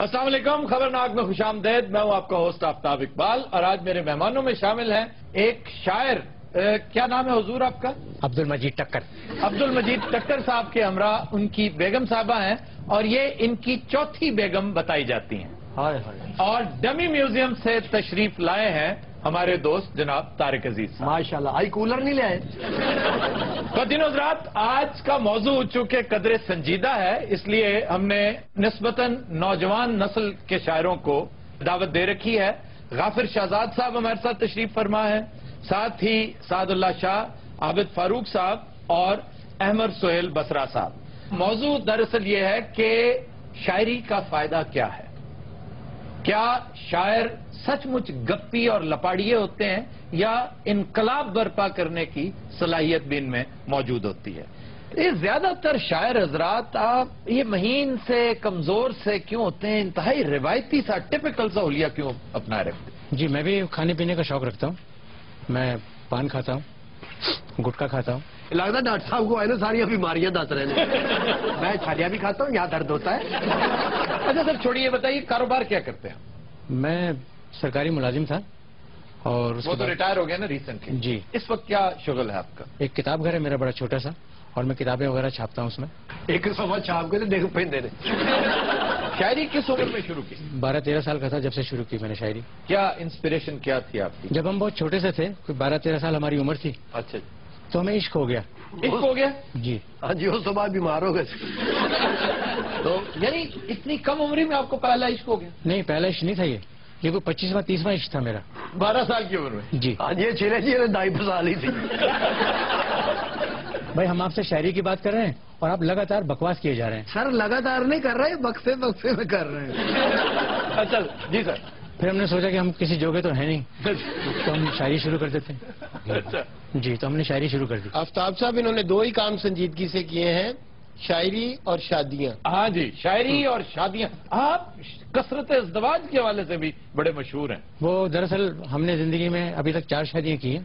السلام علیکم، خبرناک میں خوش آمدید. میں ہوں آپ کا ہوسٹ آفتاب اقبال، اور آج میرے مہمانوں میں شامل ہیں ایک شاعر. کیا نام ہے حضور آپ کا؟ عبد المجید ٹکر. عبد المجید ٹکر صاحب کے ہمراہ ان کی بیگم صاحبہ ہیں، اور یہ ان کی چوتھی بیگم بتائی جاتی ہیں. اور ڈمی میوزیم سے تشریف لائے ہیں ہمارے دوست جناب طارق عزیز صاحب. ماشاءاللہ. آئی کولر نہیں لے آئے؟ خواتین حضرات، آج کا موضوع چونکہ قدر سنجیدہ ہے، اس لیے ہم نے نسبتاً نوجوان نسل کے شاعروں کو دعوت دے رکھی ہے. غافر شہزاد صاحب ہمارے ساتھ تشریف فرما ہے، ساتھ ہی سعد اللہ شاہ، عابد فاروق صاحب اور احمد سہیل بسرا صاحب. موضوع دراصل یہ ہے کہ شاعری کا فائدہ کیا ہے. کیا شاعر سچ مچ گپی اور لپاڑیے ہوتے ہیں، یا انقلاب برپا کرنے کی صلاحیت بھی ان میں موجود ہوتی ہے؟ یہ زیادہ تر شاعر حضرات آپ یہ مہین سے کمزور سے کیوں ہوتے ہیں، انتہائی روایتی سا ٹپیکل سا حلیہ کیوں اپنا رکھتے ہیں؟ جی، میں بھی کھانے پینے کا شوق رکھتا ہوں. میں پان کھاتا ہوں، گٹکا کھاتا ہوں. لگتا ہے ڈاکٹر صاحب کو ہے نا ساری بیماریاں دس رہے ہیں. میں چھالیاں بھی کھاتا ہوں، یہاں درد ہوتا ہے. اچھا سر، چھوڑیے، بتائیے کاروبار کیا کرتے ہیں؟ میں سرکاری ملازم تھا، اور اس وہ کے تو بعد ریٹائر ہو گیا نا ریسنٹلی. جی. اس وقت کیا شغل ہے آپ کا؟ ایک کتاب گھر ہے میرا بڑا چھوٹا سا، اور میں کتابیں وغیرہ چھاپتا ہوں اس میں. ایک سوا چھاپ کے دیکھ پہ دے شاعری کس عمر میں شروع کی؟ 12-13 سال کا تھا جب سے شروع کی میں نے شاعری. کیا انسپریشن کیا تھی آپ کی؟ جب ہم بہت چھوٹے سے تھے، کوئی 12-13 سال ہماری عمر تھی، اچھا، تو ہمیں عشق ہو گیا. عشق ہو گیا؟ جی. ہاں جی، اس بعد بیمار ہو گئے. تو یعنی اتنی کم عمری میں آپ کو پہلا عشق ہو گیا؟ نہیں، پہلا عشق نہیں تھا یہ کوئی 25واں-30واں عشق تھا میرا. 12 سال کی عمر میں؟ جی. ہاں جی، چھیلے جی نے دائی پھسا لی تھی. بھائی، ہم آپ سے شاعری کی بات کر رہے ہیں اور آپ لگاتار بکواس کیے جا رہے ہیں. سر لگاتار نہیں کر رہے، وقفے وقفے میں کر رہے ہیں. اچھا جی سر. پھر ہم نے سوچا کہ ہم کسی جوگے تو ہیں نہیں، تو ہم شاعری شروع کر دیتے ہیں. اچھا جی، تو ہم نے شاعری شروع کر دی. آفتاب صاحب، انہوں نے دو ہی کام سنجیدگی سے کیے ہیں، شاعری اور شادیاں. ہاں جی، شاعری اور شادیاں. آپ کثرت ازدواج کے حوالے سے بھی بڑے مشہور ہیں. وہ دراصل ہم نے زندگی میں ابھی تک 4 شادیاں کی ہیں.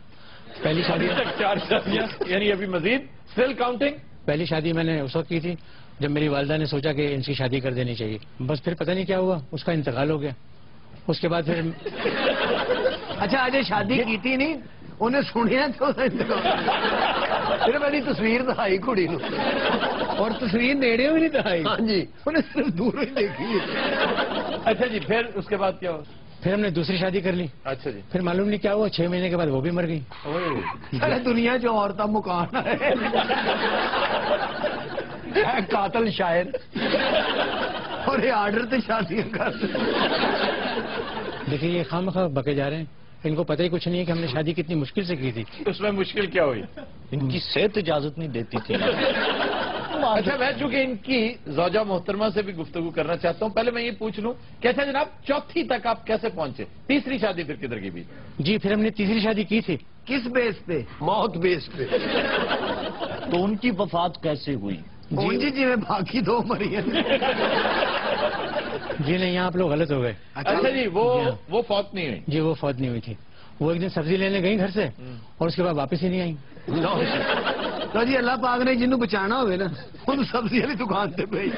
پہلی شادی 4 شادیاں، یعنی ابھی مزید اسٹل کاؤنٹنگ. پہلی شادی میں نے اس وقت کی تھی جب میری والدہ نے سوچا کہ ان کی شادی کر دینی چاہیے. بس پھر پتہ نہیں کیا ہوا، اس کا انتقال ہو گیا. اس کے بعد پھر اچھا، آج شادی کی تھی نہیں، انہیں سنیا تو پھر میری تصویر دکھائی کڑی نو، اور تصویر نیڑے بھی نہیں دکھائی. ہاں جی، انہیں صرف دور ہی دیکھی. اچھا جی، پھر اس کے بعد کیا ہوا؟ پھر ہم نے دوسری شادی کر لی. اچھا جی. پھر معلوم نہیں کیا ہوا، 6 مہینے کے بعد وہ بھی مر گئی. سارے دنیا جو عورتیں مکان ہے قاتل شاعر، اور یہ آرڈر تے شادیاں کر. دیکھیے، یہ خواہ بکے جا رہے ہیں، ان کو پتہ ہی کچھ نہیں ہے کہ ہم نے شادی کتنی مشکل سے کی تھی. اس میں مشکل کیا ہوئی؟ ان کی صحت اجازت نہیں دیتی تھی. اچھا، میں چونکہ ان کی زوجہ محترمہ سے بھی گفتگو کرنا چاہتا ہوں، پہلے میں یہ پوچھ لوں کہ اچھا جناب، چوتھی تک آپ کیسے پہنچے؟ تیسری شادی پھر کدھر کی بھی؟ جی، پھر ہم نے تیسری شادی کی تھی. کس بیس پہ؟ موت بیس پہ. تو ان کی وفات کیسے ہوئی؟ جی میں باقی 2 مری ہیں. جی نہیں، یہاں آپ لوگ غلط ہو گئے. اچھا جی، وہ فوت نہیں ہوئی؟ جی، وہ فوت نہیں ہوئی تھی. وہ ایک دن سبزی لینے گئی گھر سے، اور اس کے بعد واپس ہی نہیں آئی. تو جی اللہ پاک نے جنہوں بچانا ہوئے نا، ان سبزی والی دکان سے بھیج.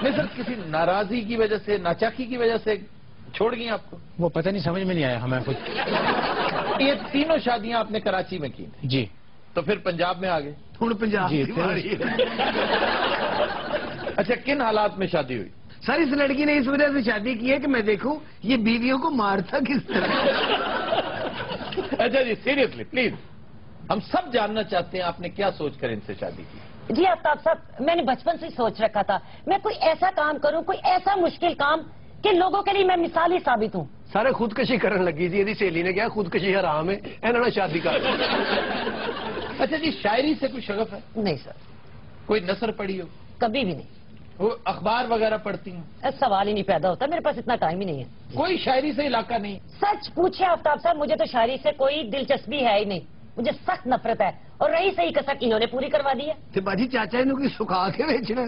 نہیں سر، کسی ناراضی کی وجہ سے، ناچاکی کی وجہ سے چھوڑ گئی آپ کو؟ وہ پتہ نہیں، سمجھ میں نہیں آیا ہمیں خود. یہ تینوں شادیاں آپ نے کراچی میں کی تھیں؟ جی. تو پھر پنجاب میں آ گئے؟ ہوں پنجاب جی، کی باری ہے. اچھا، کن حالات میں شادی ہوئی؟ سر اس لڑکی نے اس وجہ سے شادی کی ہے کہ میں دیکھوں یہ بیویوں کو مارتا کس طرح. اچھا جی، سیریسلی پلیز، ہم سب جاننا چاہتے ہیں آپ نے کیا سوچ کر ان سے شادی کی؟ جی آفتاب صاحب، میں نے بچپن سے سوچ رکھا تھا میں کوئی ایسا کام کروں، کوئی ایسا مشکل کام کہ لوگوں کے لیے میں مثالی ثابت ہوں. سارے خودکشی کرنے لگی تھی. سہیلی نے کہا خودکشی حرام ہے، انہوں نے شادی کر. اچھا جی، شاعری سے کوئی شغف ہے؟ نہیں سر، کوئی نثر پڑھی ہو؟ کبھی بھی نہیں. وہ اخبار وغیرہ پڑھتی ہیں؟ سوال ہی نہیں پیدا ہوتا، میرے پاس اتنا ٹائم ہی نہیں ہے. کوئی شاعری سے علاقہ نہیں؟ سچ پوچھے آفتاب صاحب، مجھے تو شاعری سے کوئی دلچسپی ہے ہی نہیں. مجھے سخت نفرت ہے، اور رہی صحیح کسک انہوں نے پوری کروا دی ہے. تو باجی چاچا انہوں کی سکھا کے بیچنا.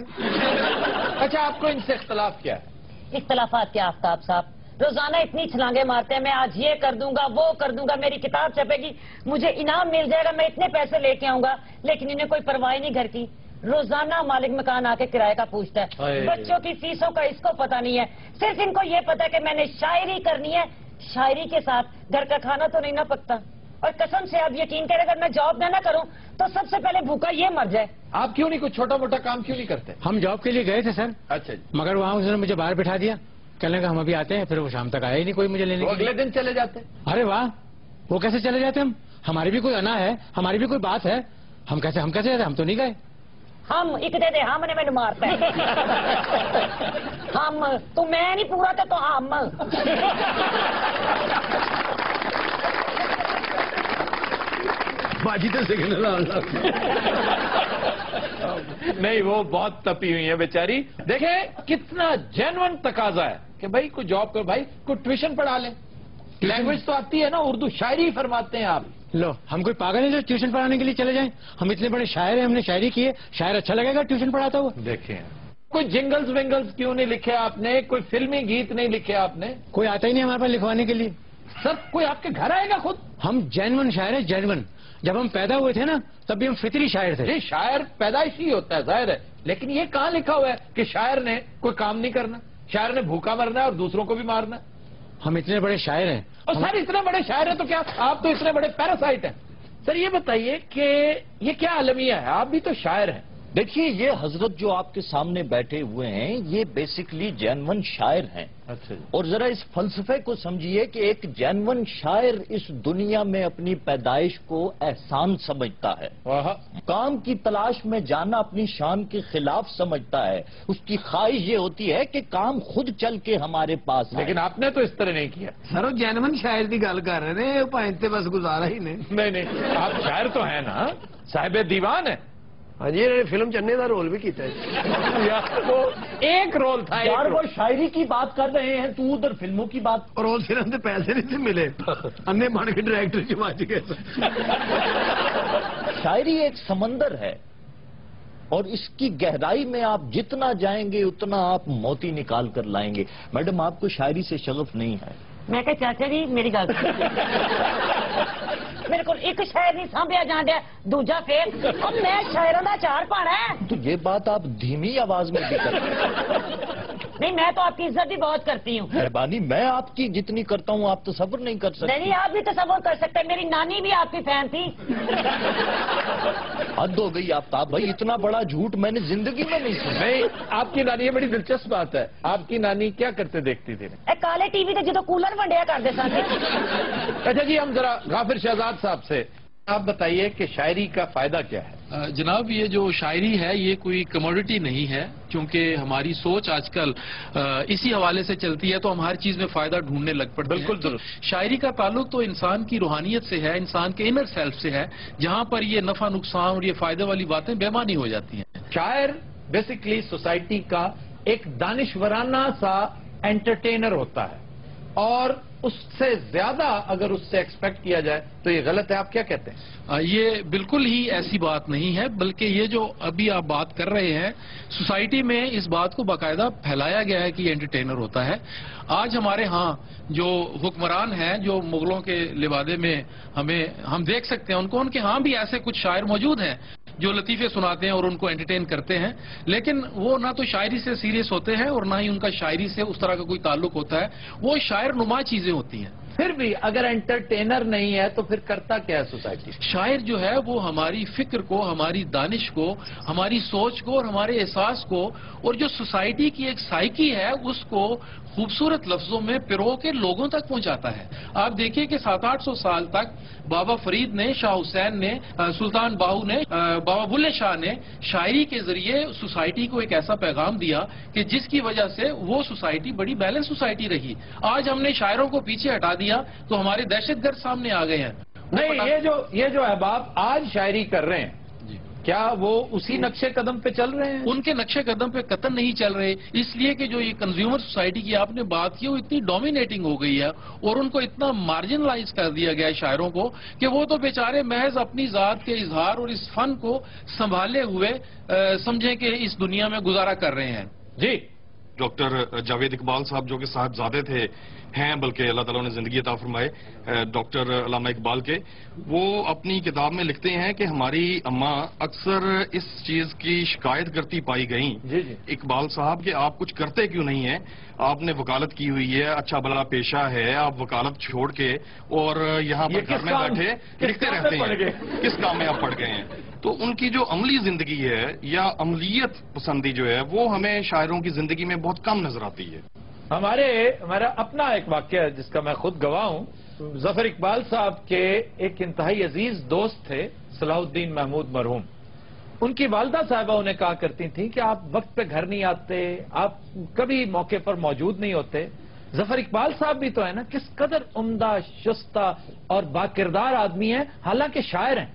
اچھا، آپ کو ان سے اختلاف کیا ہے؟ اختلافات کیا آفتاب صاحب، روزانہ اتنی چھلانگیں مارتے ہیں، میں آج یہ کر دوں گا، وہ کر دوں گا، میری کتاب چھپے گی، مجھے انعام مل جائے گا، میں اتنے پیسے لے کے آؤں گا، لیکن انہیں کوئی پرواہ نہیں گھر کی. रोजाना मालिक मकान आके किराए का पूछता है। बच्चों की फीसों का इसको पता नहीं है, सिर्फ इनको ये पता है कि मैंने शायरी करनी है, शायरी के साथ घर का खाना तो नहीं ना पकता। और कसम से आप यकीन करें, अगर मैं जॉब ना करूं तो सबसे पहले भूखा ये मर जाए। आप क्यों नहीं कोई छोटा मोटा काम क्यों नहीं करते? हम जॉब के लिए गए थे सर, अच्छा जी। मगर वहाँ उसने मुझे बाहर बिठा दिया, कहने लगा हम अभी आते हैं, फिर वो शाम तक आया ही नहीं कोई मुझे लेने वो के लिए। अगले दिन चले जाते? अरे वाह, वो कैसे चले जाते हम? हमारी भी कोई अना है, हमारी भी कोई बात है, हम कैसे जाते? हम तो नहीं गए। हम एक दे दे, हमने मैंने मारता है। हम तो मैं नहीं पूरा तो हम। बाजी तो सिग्नल नहीं, वो बहुत तपी हुई है बेचारी। देखें कितना जेन्युइन तकाजा है कि भाई कोई जॉब करो, भाई कोई ट्यूशन पढ़ा ले, लैंग्वेज तो आती है ना, उर्दू शायरी फरमाते हैं आप। लो, हम कोई पागल है जो ट्यूशन पढ़ाने के लिए चले जाएं? हम इतने बड़े शायर हैं, हमने शायरी की है, शायर अच्छा लगेगा ट्यूशन पढ़ाता हुआ? देखें कोई जिंगल्स विंगल्स क्यों नहीं लिखे आपने, कोई फिल्मी गीत नहीं लिखे आपने? कोई आता ही नहीं हमारे पास लिखवाने के लिए। सर कोई आपके घर आएगा खुद? हम जेन्युइन शायर है, जेन्युइन। जब हम पैदा हुए थे ना, तब भी हम फितरी शायर थे। ये शायर पैदाइशी होता है, जाहिर है, लेकिन ये कहाँ लिखा हुआ है कि शायर ने कोई काम नहीं करना, शायर ने भूखा मरना है और दूसरों को भी मारना है? हम इतने बड़े शायर हैं। और सर इतने बड़े शायर हैं तो क्या आप तो इतने बड़े पैरासाइट हैं? सर ये बताइए कि ये क्या अलमिया है, आप भी तो शायर हैं। देखिए, ये हजरत जो आपके सामने बैठे हुए हैं, ये बेसिकली जेन्युइन शायर हैं। अच्छा जी। और जरा इस फलसफे को समझिए कि एक जेन्युइन शायर इस दुनिया में अपनी पैदाइश को एहसान समझता है, वाह। काम की तलाश में जाना अपनी शान के खिलाफ समझता है। उसकी ख्वाहिश ये होती है कि काम खुद चल के हमारे पास आए। लेकिन आपने तो इस तरह नहीं किया। सर वो जैनमन शायर की गल कर रहे ने, भाई बस गुजारा ही ने। नहीं, आप शायर तो हैं ना, साहिब दीवान है। हाँ जी, इन्होंने फिल्म चन्ने का रोल भी किया है। यार वो एक रोल था, यार एक वो रोल। शायरी की बात कर रहे हैं, तू उधर फिल्मों की बात। और रोल फिल्म से पैसे नहीं थे मिले, अन्य बन के डायरेक्टर की बात गए। शायरी एक समंदर है और इसकी गहराई में आप जितना जाएंगे उतना आप मोती निकाल कर लाएंगे। मैडम, आपको शायरी से शगफ नहीं है? मैं कहा चाचा जी मेरी गल मेरे को एक शायर नहीं सांभ्या जान दिया, दूजा फिर अब मैं शायरों का चार पाना है। तो ये बात आप धीमी आवाज में भी करते हैं। नहीं, मैं तो आपकी इज्जत भी बहुत करती हूँ। मेहरबानी, मैं आपकी जितनी करता हूँ आप तसव्वुर नहीं कर सकते। नहीं, आप भी तसव्वुर कर सकते हैं, मेरी नानी भी आपकी फैन थी। हद हो गई आफ्ताब भाई, इतना बड़ा झूठ मैंने जिंदगी में नहीं सुना। नहीं, आपकी नानी, ये बड़ी दिलचस्प बात है, आपकी नानी क्या करते देखती थी? ए काले टीवी ते जो कूलर वंडिया करते सन। अच्छा जी, हम जरा गाफिर शहजाद साहब से आप बताइए कि शायरी का फायदा क्या है? जनाब, ये जो शायरी है ये कोई कमोडिटी नहीं है, क्योंकि हमारी सोच आजकल इसी हवाले से चलती है, तो हम हर चीज में फायदा ढूंढने लग पड़ते हैं। बिल्कुल। शायरी का ताल्लुक तो इंसान की रूहानियत से है, इंसान के इनर सेल्फ से है, जहां पर ये नफा नुकसान और ये फायदे वाली बातें बेमानी हो जाती हैं। शायर बेसिकली सोसाइटी का एक दानिशवराना सा एंटरटेनर होता है, और उससे ज्यादा अगर उससे एक्सपेक्ट किया जाए तो ये गलत है। आप क्या कहते हैं? ये बिल्कुल ही ऐसी बात नहीं है, बल्कि ये जो अभी आप बात कर रहे हैं, सोसाइटी में इस बात को बाकायदा फैलाया गया है कि ये एंटरटेनर होता है। आज हमारे यहाँ जो हुक्मरान हैं, जो मुगलों के लिबादे में हम देख सकते हैं उनको, उनके यहाँ भी ऐसे कुछ शायर मौजूद हैं जो लतीफे सुनाते हैं और उनको एंटरटेन करते हैं, लेकिन वो ना तो शायरी से सीरियस होते हैं और ना ही उनका शायरी से उस तरह का कोई ताल्लुक होता है। वो शायर नुमा चीजें होती हैं। फिर भी अगर एंटरटेनर नहीं है तो फिर करता क्या है सोसाइटी? शायर जो है वो हमारी फिक्र को, हमारी दानिश को, हमारी सोच को और हमारे एहसास को, और जो सोसाइटी की एक साइकी है उसको खूबसूरत लफ्जों में पिरो के लोगों तक पहुंचाता है। आप देखिए कि 700-800 साल तक बाबा फरीद ने, शाह हुसैन ने, सुल्तान बाहू ने, बाबा बुल्ले शाह ने शायरी के जरिए सोसाइटी को एक ऐसा पैगाम दिया कि जिसकी वजह से वो सोसाइटी बड़ी बैलेंस सोसाइटी रही। आज हमने शायरों को पीछे हटा दिया तो हमारे दहशतगर्द सामने आ गए हैं। नहीं, ये जो अहबाब आज शायरी कर रहे हैं, क्या वो उसी नक्शे कदम पे चल रहे हैं? उनके नक्शे कदम पे कतन नहीं चल रहे, इसलिए कि जो ये कंज्यूमर सोसाइटी की आपने बात की वो इतनी डोमिनेटिंग हो गई है और उनको इतना मार्जिनलाइज कर दिया गया है शायरों को कि वो तो बेचारे महज अपनी जात के इजहार और इस फन को संभाले हुए समझें कि इस दुनिया में गुजारा कर रहे हैं। जी, ڈاکٹر جاوید اقبال صاحب جو کہ صاحبزادے تھے ہیں، بلکہ اللہ تعالیٰ نے زندگی عطا فرمائے ڈاکٹر علامہ اقبال کے، وہ اپنی کتاب میں لکھتے ہیں کہ ہماری اماں اکثر اس چیز کی شکایت کرتی پائی گئیں اقبال صاحب کہ آپ کچھ کرتے کیوں نہیں ہیں، آپ نے وکالت کی ہوئی ہے، اچھا بھلا پیشہ ہے، آپ وکالت چھوڑ کے اور یہاں پر گھر میں بیٹھے لکھتے رہتے ہیں، کس کام میں آپ پڑ گئے ہیں؟ تو ان کی جو عملی زندگی ہے یا عملیت پسندی جو ہے وہ ہمیں شاعروں کی زندگی میں بہت کم نظر آتی ہے۔ ہمارا اپنا ایک واقعہ ہے جس کا میں خود گواہ ہوں۔ ظفر اقبال صاحب کے ایک انتہائی عزیز دوست تھے صلاح الدین محمود مرحوم۔ ان کی والدہ صاحبہ انہیں کہا کرتی تھیں کہ آپ وقت پہ گھر نہیں آتے، آپ کبھی موقع پر موجود نہیں ہوتے۔ ظفر اقبال صاحب بھی تو ہے نا، کس قدر عمدہ، شستہ اور باکردار آدمی ہیں، حالانکہ شاعر ہیں۔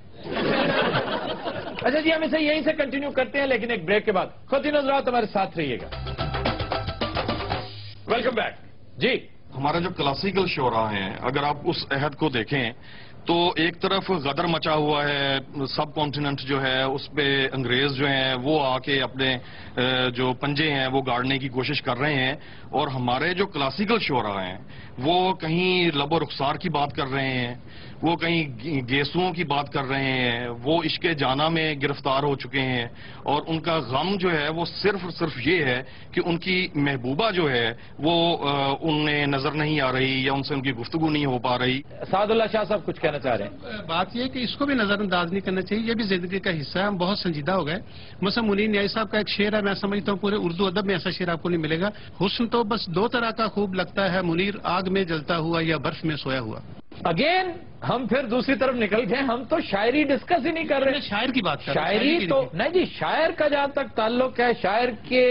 اچھا جی، ہم اسے یہیں سے کنٹینیو کرتے ہیں لیکن ایک بریک کے بعد۔ خواتین حضرات ہمارے ساتھ رہیے گا۔ ویلکم بیک جی۔ ہمارا جو کلاسیکل شعراء ہیں، اگر آپ اس عہد کو دیکھیں تو ایک طرف غدر مچا ہوا ہے، سب کانٹیننٹ جو ہے اس پہ انگریز جو ہیں وہ آ کے اپنے جو پنجے ہیں وہ گاڑنے کی کوشش کر رہے ہیں، اور ہمارے جو کلاسیکل شعراء ہیں وہ کہیں لب و رخسار کی بات کر رہے ہیں، وہ کہیں گیسوؤں کی بات کر رہے ہیں، وہ عشق جانا میں گرفتار ہو چکے ہیں، اور ان کا غم جو ہے وہ صرف یہ ہے کہ ان کی محبوبہ جو ہے وہ انہیں نظر نہیں آ رہی یا ان سے ان کی گفتگو نہیں ہو پا رہی۔ سعد اللہ شاہ صاحب کچھ کہنا چاہ رہے ہیں؟ بات یہ ہے کہ اس کو بھی نظر انداز نہیں کرنا چاہیے، یہ بھی زندگی کا حصہ ہے، ہم بہت سنجیدہ ہو گئے۔ مثلا منیر نیازی صاحب کا ایک شعر ہے، میں سمجھتا ہوں پورے اردو ادب میں ایسا شعر آپ کو نہیں ملے گا، حسن تو بس دو طرح کا خوب لگتا ہے، منیر آگ میں جلتا ہوا یا برف میں سویا ہوا۔ اگین ہم پھر دوسری طرف نکل گئے، ہم تو شاعری ڈسکس ہی نہیں کر رہے، شاعر کی بات کر رہے ہیں۔ شاعری تو نہیں جی، شاعر کا جہاں تک تعلق ہے، شاعر کے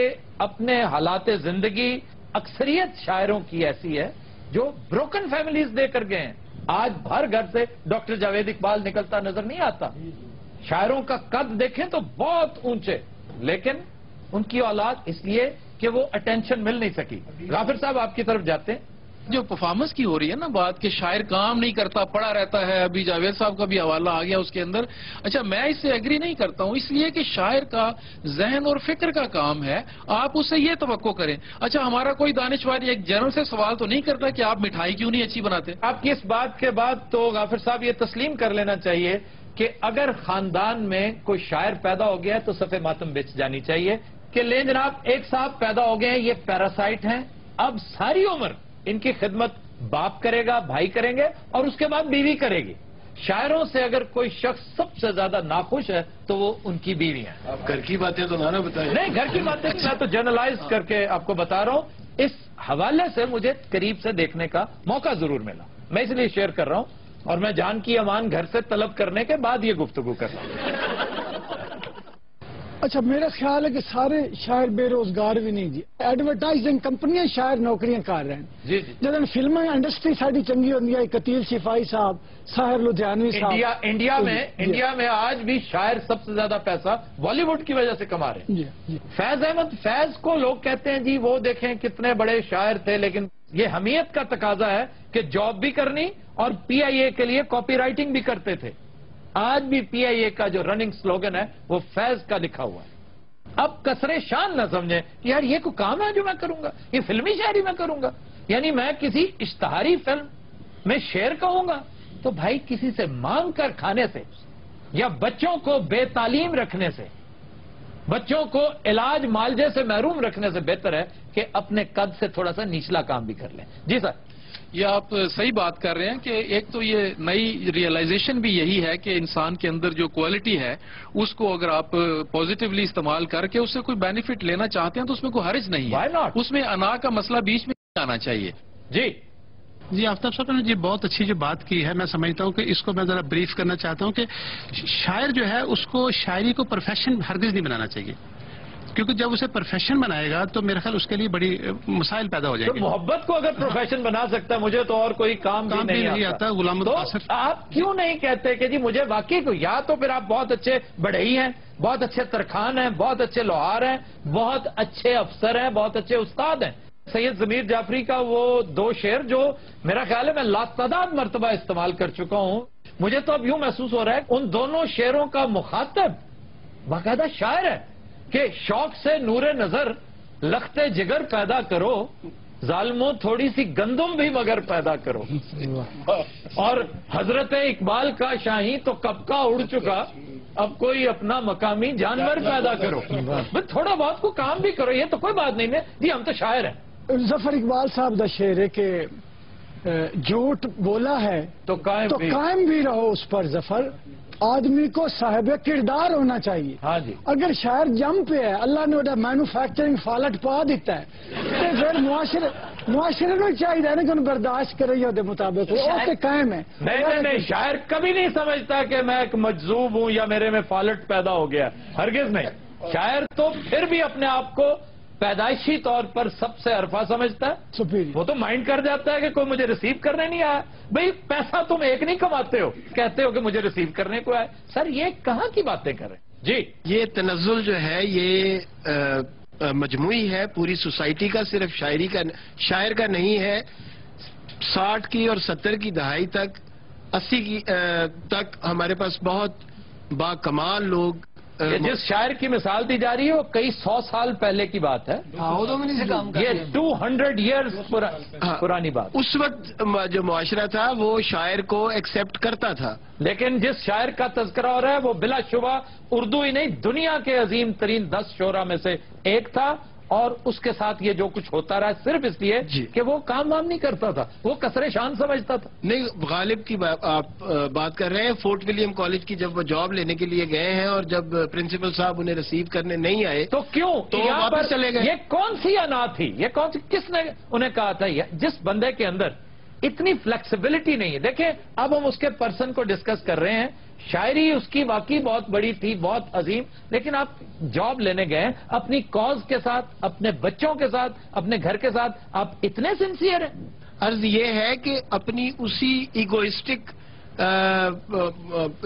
اپنے حالات زندگی، اکثریت شاعروں کی ایسی ہے جو بروکن فیملیز دے کر گئے ہیں۔ آج ہر گھر سے ڈاکٹر جاوید اقبال نکلتا نظر نہیں آتا۔ شاعروں کا قد دیکھیں تو بہت اونچے، لیکن ان کی اولاد اس لیے کہ وہ اٹینشن مل نہیں سکی۔ غافر صاحب آپ کی طرف جاتے ہیں۔ جو پرفارمنس کی ہو رہی ہے نا بات کہ شاعر کام نہیں کرتا، پڑا رہتا ہے، ابھی جاوید صاحب کا بھی حوالہ آ گیا اس کے اندر۔ اچھا، میں اس سے ایگری نہیں کرتا ہوں، اس لیے کہ شاعر کا ذہن اور فکر کا کام ہے، آپ اس سے یہ توقع کریں۔ اچھا، ہمارا کوئی دانشور ایک جنرل سے سوال تو نہیں کرتا کہ آپ مٹھائی کیوں نہیں اچھی بناتے؟ آپ کی اس بات کے بعد تو غافر صاحب یہ تسلیم کر لینا چاہیے کہ اگر خاندان میں کوئی شاعر پیدا ہو گیا ہے تو صف ماتم بچ جانی چاہیے کہ لیں جناب، ایک صاحب پیدا ہو گئے ہیں، یہ پیراسائٹ ہیں، اب ساری عمر ان کی خدمت باپ کرے گا، بھائی کریں گے، اور اس کے بعد بیوی کرے گی۔ شاعروں سے اگر کوئی شخص سب سے زیادہ ناخوش ہے تو وہ ان کی بیوی ہیں۔ آپ گھر کی باتیں تو نہ بتائیں۔ نہیں، گھر کی باتیں میں تو جنرلائز کر کے آپ کو بتا رہا ہوں۔ اس حوالے سے مجھے قریب سے دیکھنے کا موقع ضرور ملا، میں اس لیے شیئر کر رہا ہوں، اور میں جان کی امان گھر سے طلب کرنے کے بعد یہ گفتگو کر رہا ہوں۔ اچھا، میرا خیال ہے کہ سارے شاعر بے روزگار بھی نہیں جی، ایڈورٹائزنگ کمپنیاں شاعر نوکریاں کر رہے ہیں جی جی۔ جب فلم انڈسٹری ساری چنگی ہوتی ہے، قتیل شفائی صاحب، ساحر لدھیانوی صاحب، انڈیا میں آج بھی شاعر سب سے زیادہ پیسہ بالی ووڈ کی وجہ سے کما رہے ہیں۔ جی جی۔ فیض احمد فیض کو لوگ کہتے ہیں جی وہ دیکھیں کتنے بڑے شاعر تھے، لیکن یہ حمیت کا تقاضا ہے کہ جاب بھی کرنی اور پی آئی اے کے لیے کاپی رائٹنگ بھی کرتے تھے۔ آج بھی پی آئی اے کا جو رننگ سلوگن ہے وہ فیض کا لکھا ہوا ہے۔ اب کسرے شان نہ سمجھیں کہ یار یہ کوئی کام ہے جو میں کروں گا، یہ فلمی شاعری میں کروں گا، یعنی میں کسی اشتہاری فلم میں شعر کہوں گا تو بھائی کسی سے مانگ کر کھانے سے یا بچوں کو بے تعلیم رکھنے سے، بچوں کو علاج معالجے سے محروم رکھنے سے بہتر ہے کہ اپنے قد سے تھوڑا سا نچلا کام بھی کر لیں۔ جی سر، یہ آپ صحیح بات کر رہے ہیں کہ ایک تو یہ نئی ریئلائزیشن بھی یہی ہے کہ انسان کے اندر جو کوالٹی ہے اس کو اگر آپ پازیٹیولی استعمال کر کے اس سے کوئی بینیفٹ لینا چاہتے ہیں تو اس میں کوئی حرج نہیں Why ہے، not؟ اس میں انا کا مسئلہ بیچ میں نہیں آنا چاہیے۔ جی آفتاب صاحب نے جی بہت اچھی جو بات کی ہے، میں سمجھتا ہوں کہ اس کو میں ذرا بریف کرنا چاہتا ہوں کہ شاعر جو ہے اس کو شاعری کو پروفیشن ہرگز نہیں بنانا چاہیے، کیونکہ جب اسے پروفیشن بنائے گا تو میرے خیال اس کے لیے بڑی مسائل پیدا ہو جائیں گے۔ محبت کو اگر پروفیشن بنا سکتا ہے، مجھے تو اور کوئی کام بھی نہیں آتا۔ غلام تو القاصر، آپ کیوں نہیں کہتے کہ جی مجھے واقعی کو، یا تو پھر آپ بہت اچھے بڑھئی ہیں، بہت اچھے ترخان ہیں، بہت اچھے لوہار ہیں، بہت اچھے افسر ہیں، بہت اچھے استاد ہیں۔ سید ضمیر جعفری کا وہ دو شعر جو میرا خیال ہے میں لاتعداد مرتبہ استعمال کر چکا ہوں، مجھے تو اب یوں محسوس ہو رہا ہے ان دونوں شعروں کا مخاطب باقاعدہ شاعر ہے کہ شوق سے نور نظر लखते जिगर पैदा करो, जालिमों थोड़ी सी गंदुम भी मगर पैदा करो। और हजरत इकबाल का शाही तो कब का उड़ चुका, अब कोई अपना मकामी जानवर पैदा करो। बस थोड़ा बहुत को काम भी करो, ये तो कोई बात नहीं है जी, हम तो शायर हैं। जफर इकबाल साहब दा शेर है कि झूठ बोला है तो कायम भी रहो उस पर जफर, आदमी को साहिब किरदार होना चाहिए। हाँ जी। अगर शायर जम पे है, अल्लाह ने उड़ा मैन्युफैक्चरिंग फालट पा दिता है, तो फिर मुआशरे को चाहिए ना कि उन्हें बर्दाश्त करे या मुताबिक वो कायम है। नहीं, शायर कभी नहीं समझता कि मैं एक मजजूब हूं या मेरे में फालट पैदा हो गया, हरगिज नहीं। शायर तो फिर भी अपने आप को पैदाइशी तौर पर सबसे अरफा समझता है। वो तो माइंड कर जाता है कि कोई मुझे रिसीव करने नहीं आया। भाई पैसा तुम एक नहीं कमाते हो, कहते हो कि मुझे रिसीव करने को आए। सर ये कहाँ की बातें कर रहे हैं जी? ये तनज़्ज़ुल जो है ये मजमुई है पूरी सोसाइटी का, सिर्फ शायर का नहीं है। 60 की और 70 की दहाई तक, 80 की तक हमारे पास बहुत बाकमाल लोग। जिस शायर की मिसाल दी जा रही है वो कई 100 साल पहले की बात है। ये 200 ईयर्स पुरानी बात। उस वक्त जो मुआशरा था वो शायर को एक्सेप्ट करता था। लेकिन जिस शायर का तज़किरा हो रहा है वो बिलाशुबा उर्दू ही नहीं, दुनिया के अजीम तरीन 10 शोरा में से एक था। और उसके साथ ये जो कुछ होता रहा सिर्फ इसलिए कि वो काम वाम नहीं करता था, वो कसरे शान समझता था। नहीं, गालिब की आप बात कर रहे हैं। फोर्ट विलियम कॉलेज की जब वो जॉब लेने के लिए गए हैं और जब प्रिंसिपल साहब उन्हें रिसीव करने नहीं आए तो क्यों तो वापस चले गए। ये कौन सी अना थी, ये कौन सी, किसने उन्हें कहा था? जिस बंदे के अंदर इतनी फ्लेक्सिबिलिटी नहीं है। देखें अब हम उसके पर्सन को डिस्कस कर रहे हैं। शायरी उसकी वाकई बहुत बड़ी थी, बहुत अजीम, लेकिन आप जॉब लेने गए अपनी कॉज के साथ, अपने बच्चों के साथ, अपने घर के साथ, आप इतने सिंसियर हैं। अर्ज ये है कि अपनी उसी इगोइस्टिक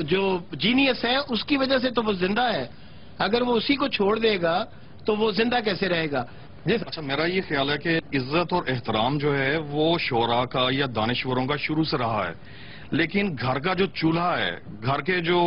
जो जीनियस है उसकी वजह से तो वो जिंदा है। अगर वो उसी को छोड़ देगा तो वो जिंदा कैसे रहेगा? अच्छा, मेरा ये ख्याल है कि इज्जत और एहतराम जो है वो शोरा का या दानिश्वरों का शुरू से रहा है, लेकिन घर का जो चूल्हा है, घर के जो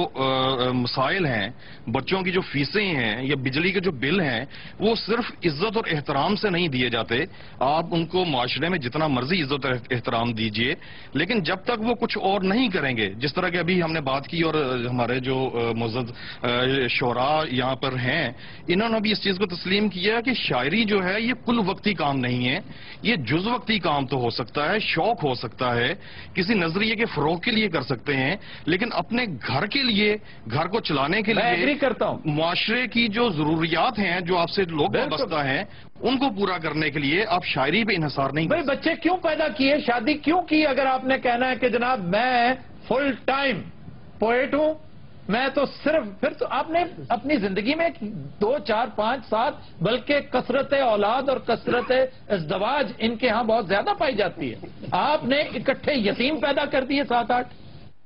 मसाइल हैं, बच्चों की जो फीसें हैं या बिजली के जो बिल हैं, वो सिर्फ इज्जत और एहतराम से नहीं दिए जाते। आप उनको माशरे में जितना मर्जी इज्जत और एहतराम दीजिए, लेकिन जब तक वो कुछ और नहीं करेंगे, जिस तरह की अभी हमने बात की और हमारे जो मुअज़्ज़ज़ शोरा यहाँ पर हैं, इन्होंने भी इस चीज को तस्लीम किया कि शायरी जो है ये कुल वक्ती काम नहीं है, ये जुज़ वक्ती काम तो हो सकता है, शौक हो सकता है, किसी नजरिए के के लिए कर सकते हैं, लेकिन अपने घर के लिए, घर को चलाने के लिए, मैं एग्री करता हूं, मुआशरे की जो जरूरियात हैं, जो आपसे लोग वाबस्ता हैं, उनको पूरा करने के लिए आप शायरी पे इन्हिसार नहीं। भाई बच्चे क्यों पैदा किए, शादी क्यों की? अगर आपने कहना है कि जनाब मैं फुल टाइम पोएट हूं, मैं तो सिर्फ, फिर तो आपने अपनी जिंदगी में 2, 4, 5, 7 बल्कि कसरत औलाद और कसरत इज़्दवाज इनके यहां बहुत ज्यादा पाई जाती है। आपने इकट्ठे यतीम पैदा कर दिए 7, 8।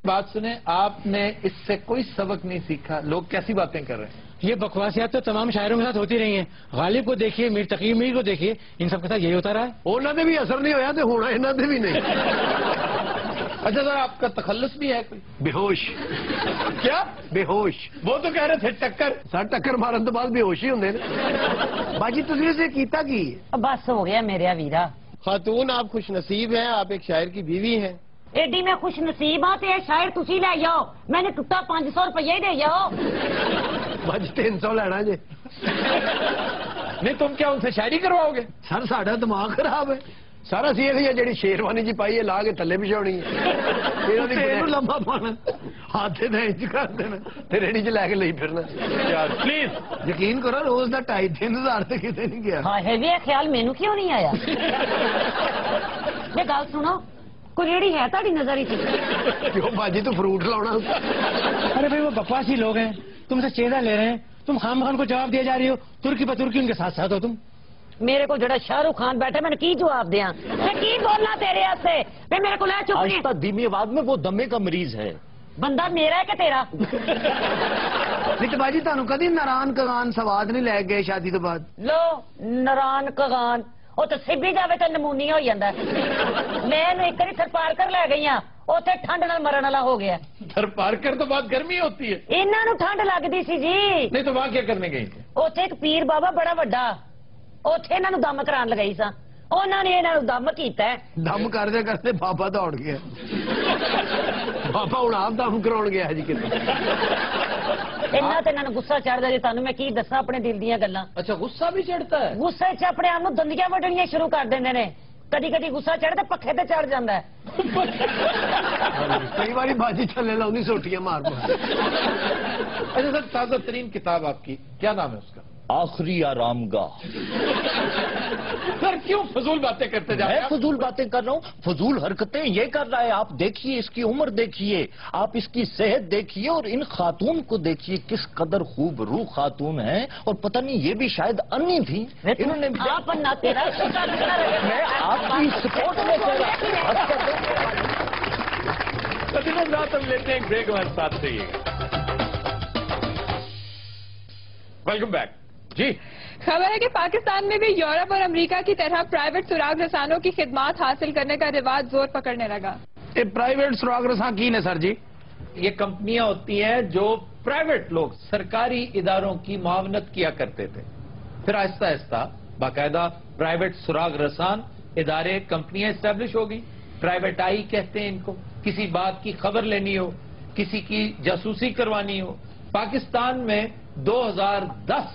बात सुने, आपने इससे कोई सबक नहीं सीखा। लोग कैसी बातें कर रहे हैं? ये बकवासियात तो तमाम शायरों के साथ होती रही हैं। गालिब को देखिए, मीर तकी मीर को देखिए, इन सब के साथ यही होता रहा है। उन्होंने भी असर नहीं होया तो होना इन्होंने भी नहीं। अच्छा सर, आपका तखल्लुस भी है कोई? बेहोश। क्या बेहोश? वो तो कह रहे थे टक्कर। सर टक्कर मारन तो बाद बेहोश ही होंगे बाजी। तुझे से कीता की? बस हो गया मेरे वीरा। खातून आप खुश नसीब हैं, आप एक शायर की बीवी हैं। एडी में खुश नसीब हाँ, तो शायर तुसी ले जाओ, मैंने टुटा 500 रुपया ही दे जाओ। बाजी 300 लेना जे। नहीं तुम क्या उनसे शायरी करवाओगे? सर साड़ा दिमाग खराब है। सारा सी जी शेरवानी जी पाई है ला के थले बिछानी है, लंबा पाना, हाथ इंच कर देना, रेडी च लैके ले फिरना। प्लीज यकीन करो, रोज का 2,500-3,000 तो कितने नहीं गया। हाँ है भी ख्याल मैनू क्यों नहीं आया? ये गल सुनो, कोई रेड़ी है ताड़ी नजर ही? क्यों बाजी तू फ्रूट लाना? अरे भाई वो बकवासी लोग हैं, तुमसे चेहरा ले रहे हैं, तुम खाम खान को जवाब दिए जा रही हो, तुर्की बतुर्की उनके साथ साथ हो तुम। मेरे को जड़ा शाहरुख खान बैठे, मैंने की जवाब दिया, मैं की बोलना तेरे से? मेरे को ले चुप नहीं। आहिस्ता धीमी आवाज में, वो दमे का मरीज है। बंदा मेरा है कि तेरा? नहीं तो बाजी तुहानू कदी नारान कगान सवाद नहीं लै गए शादी तो बाद? लो नारान कगान वो तो सिब्बी जावे तो नमूनी हो जाता है। मैं एक बार थर पारकर लै गई हाँ, उसे ठंड नाल मरण वाला हो गया। थर पारकर तो बहुत गर्मी होती है। इन्हों ठंड लगती सी जी। नहीं तो वहां क्या करने गई थी? उसे एक पीर बाबा बड़ा वड्डा, ਉੱਥੇ ਇਹਨਾਂ ਨੂੰ ਦਮ ਕਰਾਉਣ ਲਗਾਈ ਸਾਂ, ਉਹਨਾਂ ਨੇ ਇਹਨਾਂ ਨੂੰ ਦਮ ਕੀਤਾ ਹੈ। ਦਮ ਕਰਦੇ ਕਰਦੇ ਬਾਬਾ ਦੌੜ ਗਿਆ। ਬਾਬਾ ਹੁਣ ਆਪ ਦਮ ਕਰਾਉਣ ਗਿਆ ਜੀ ਕਿਤੇ। ਇੰਨਾ ਤੇ ਇਹਨਾਂ ਨੂੰ ਗੁੱਸਾ ਚੜਦਾ ਜੀ, ਤੁਹਾਨੂੰ ਮੈਂ ਕੀ ਦੱਸਾਂ ਆਪਣੇ ਦਿਲ ਦੀਆਂ ਗੱਲਾਂ। अच्छा गुस्सा भी चढ़ता है? ਗੁੱਸੇ 'ਚ ਆਪਣੇ ਆਪ ਨੂੰ ਦੰਦੀਆਂ ਵੱਢਣੀਆਂ ਸ਼ੁਰੂ ਕਰ ਦਿੰਦੇ ਨੇ। ਕਦੀ ਕਦੀ ਗੁੱਸਾ ਚੜ੍ਹਦਾ ਪੱਖੇ ਤੇ ਚੜ ਜਾਂਦਾ ਹੈ। ਕਈ ਵਾਰੀ ਬਾਜੀ ਥੱਲੇ ਲਾਉਂਦੀ ਸੋਟੀਆਂ ਮਾਰ ਮਾਰ। अच्छा सर, ताजा तरीन किताब आपकी क्या नाम है उसका? आखिरी आरामगाह। सर क्यों फजूल बातें करते जा रहे मैं हैं? फजूल बातें कर रहा हूँ, फजूल हरकतें ये कर रहा है। आप देखिए, इसकी उम्र देखिए, आप इसकी सेहत देखिए, और इन खातून को देखिए किस कदर खूबरू खातून है। और पता नहीं ये भी शायद अन्नी थी, इन्होंने भी। आप अन्ना तेरा मैं आपकी सपोर्ट में कर रहा तो दिनों रात हम लेते हैं एक ब्रेक, हमारे साथ रहिएगा। वेलकम बैक जी। खबर है कि पाकिस्तान में भी यूरोप और अमेरिका की तरह प्राइवेट सुराग रसानों की खिदमात हासिल करने का रिवाज जोर पकड़ने लगा। ये प्राइवेट सुराग रसां की ने सर जी? ये कंपनियां होती हैं जो प्राइवेट लोग सरकारी इदारों की मुआवनत किया करते थे, फिर आहिस्ता आहिस्ता बाकायदा प्राइवेट सुराग रसान इदारे कंपनियां एस्टेब्लिश होगी। प्राइवेट आई कहते हैं इनको। किसी बात की खबर लेनी हो, किसी की जासूसी करवानी हो। पाकिस्तान में 2010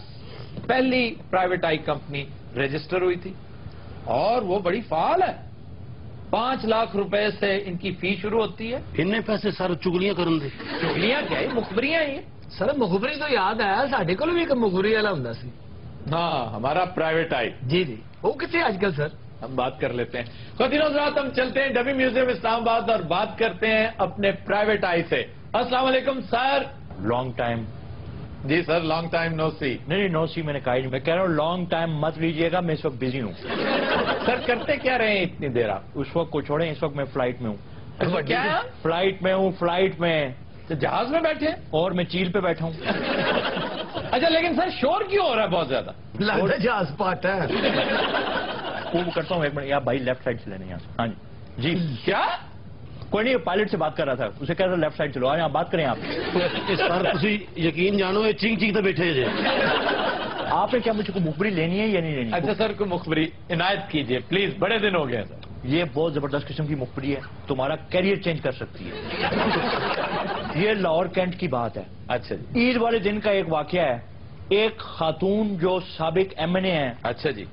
पहली प्राइवेट आई कंपनी रजिस्टर हुई थी और वो बड़ी फाल है। 5 लाख रुपए से इनकी फी शुरू होती है। इन्ने पैसे सर चुगलियां करन दे। चुगलियां क्या है, मुखबरियां ही है। सर मुखबरी तो याद है, साढ़े को भी एक मुखबरी वाला हुंदा सी। हाँ, हमारा प्राइवेट आई। जी जी, वो कितने आजकल सर? हम बात कर लेते हैं। खतीनों रात हम चलते हैं डबी म्यूजियम इस्लामाबाद और बात करते हैं अपने प्राइवेट आई से। अस्सलाम वालेकुम सर। Long time. जी sir, long time no see. नहीं, नो सी मैंने कहा ही नहीं। मैं कह रहा हूँ लॉन्ग टाइम मत लीजिएगा, मैं इस वक्त बिजी हूँ। सर करते क्या रहे हैं इतनी देर आप? उस वक्त को छोड़ें, इस वक्त मैं फ्लाइट में हूँ। क्या है? फ्लाइट में हूँ, फ्लाइट में। तो जहाज में बैठे? और मैं चील पे बैठा हूँ। अच्छा, लेकिन सर शोर क्यों हो रहा है बहुत ज्यादा? लगता है जहाज पाट है। वो करता हूँ, एक मिनट, आप भाई लेफ्ट साइड से लेने यहाँ से। हाँ जी जी। क्या? कोई नहीं, पायलट से बात कर रहा था, उसे कह रहा था लेफ्ट साइड चलो। आप बात करें आप। सर तुसी यकीन जानो ये चिंग चिंग तो बैठे जे। आपने क्या मुझको मुखबरी लेनी है या नहीं लेनी? अच्छा सर, को मुखबरी इनायत कीजिए प्लीज, बड़े दिन हो गए सर। ये बहुत जबरदस्त किस्म की मुखबरी है, तुम्हारा कैरियर चेंज कर सकती है। ये लाहौर कैंट की बात है। अच्छा जी। ईद वाले दिन का एक वाकया है। एक खातून जो साबिक एमएनए है, अच्छा जी,